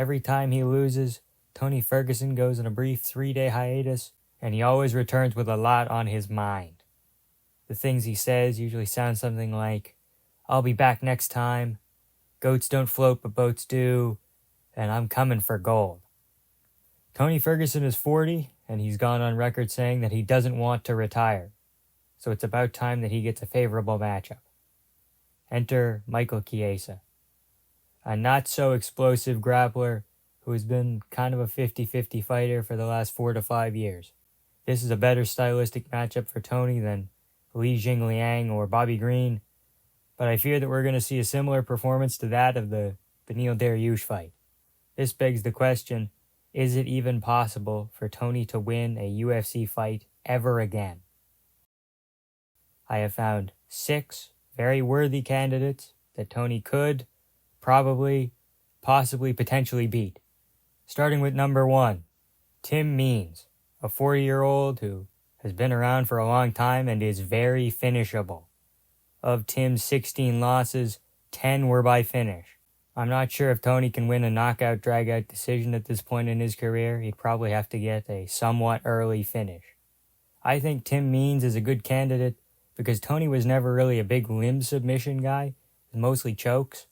Every time he loses, Tony Ferguson goes on a brief 3-day hiatus, and he always returns with a lot on his mind. The things he says usually sound something like, "I'll be back next time," "Goats don't float but boats do," and "I'm coming for gold." Tony Ferguson is 40, and he's gone on record saying that he doesn't want to retire, so it's about time that he gets a favorable matchup. Enter Michael Chiesa, a not-so-explosive grappler who has been kind of a 50-50 fighter for the last 4 to 5 years. This is a better stylistic matchup for Tony than Li Jingliang or Bobby Green, but I fear that we're going to see a similar performance to that of the Beneil Dariush fight. This begs the question, is it even possible for Tony to win a UFC fight ever again? I have found 6 very worthy candidates that Tony could, probably, possibly, potentially beat. Starting with number 1, Tim Means, a 40-year-old who has been around for a long time and is very finishable. Of Tim's 16 losses, 10 were by finish. I'm not sure if Tony can win a knockout drag-out decision at this point in his career. He'd probably have to get a somewhat early finish. I think Tim Means is a good candidate because Tony was never really a big limb submission guy, mostly chokes,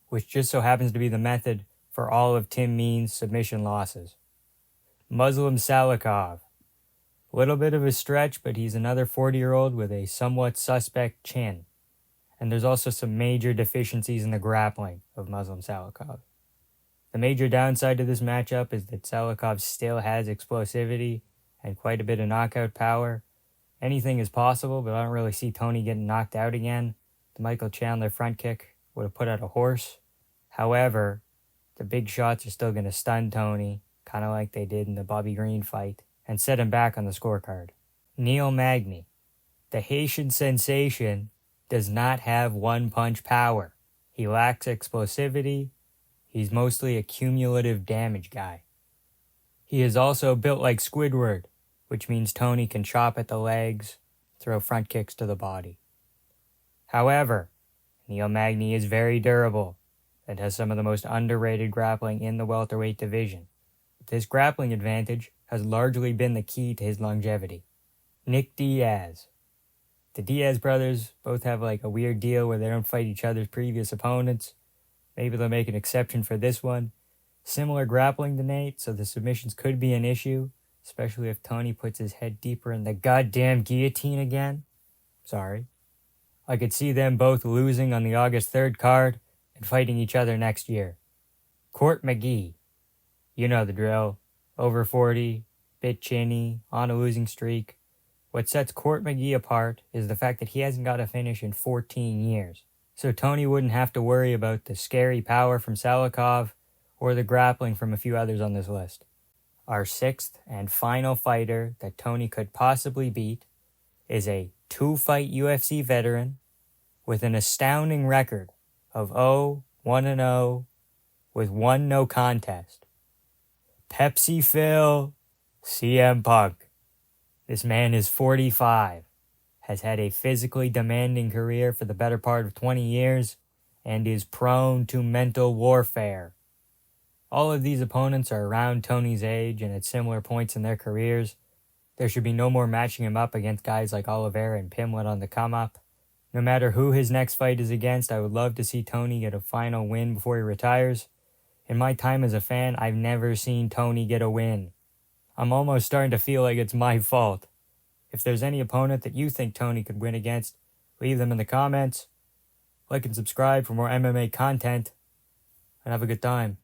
which just so happens to be the method for all of Tim Means' submission losses. Muslim Salikov. A little bit of a stretch, but he's another 40-year-old with a somewhat suspect chin. And there's also some major deficiencies in the grappling of Muslim Salikov. The major downside to this matchup is that Salikov still has explosivity and quite a bit of knockout power. Anything is possible, but I don't really see Tony getting knocked out again. The Michael Chandler front kick would have put out a horse. However, the big shots are still going to stun Tony, kind of like they did in the Bobby Green fight, and set him back on the scorecard. Neil Magny, the Haitian sensation, does not have one-punch power. He lacks explosivity. He's mostly a cumulative damage guy. He is also built like Squidward, which means Tony can chop at the legs, throw front kicks to the body. However, Neil Magny is very durable and has some of the most underrated grappling in the welterweight division. This grappling advantage has largely been the key to his longevity. Nick Diaz. The Diaz brothers both have like a weird deal where they don't fight each other's previous opponents. Maybe they'll make an exception for this one. Similar grappling to Nate, so the submissions could be an issue, especially if Tony puts his head deeper in the goddamn guillotine again. Sorry. I could see them both losing on the August 3rd card and fighting each other next year. Court McGee. You know the drill. Over 40, bit chinny, on a losing streak. What sets Court McGee apart is the fact that he hasn't got a finish in 14 years. So Tony wouldn't have to worry about the scary power from Salikov or the grappling from a few others on this list. Our 6th and final fighter that Tony could possibly beat is a 2-fight UFC veteran with an astounding record of 1-0 with 1 no contest. Pepsi Phil CM Punk. This man is 45, has had a physically demanding career for the better part of 20 years, and is prone to mental warfare. All of these opponents are around Tony's age and at similar points in their careers. There should be no more matching him up against guys like Oliveira and Pimlet on the come-up. No matter who his next fight is against, I would love to see Tony get a final win before he retires. In my time as a fan, I've never seen Tony get a win. I'm almost starting to feel like it's my fault. If there's any opponent that you think Tony could win against, leave them in the comments. Like and subscribe for more MMA content, and have a good time.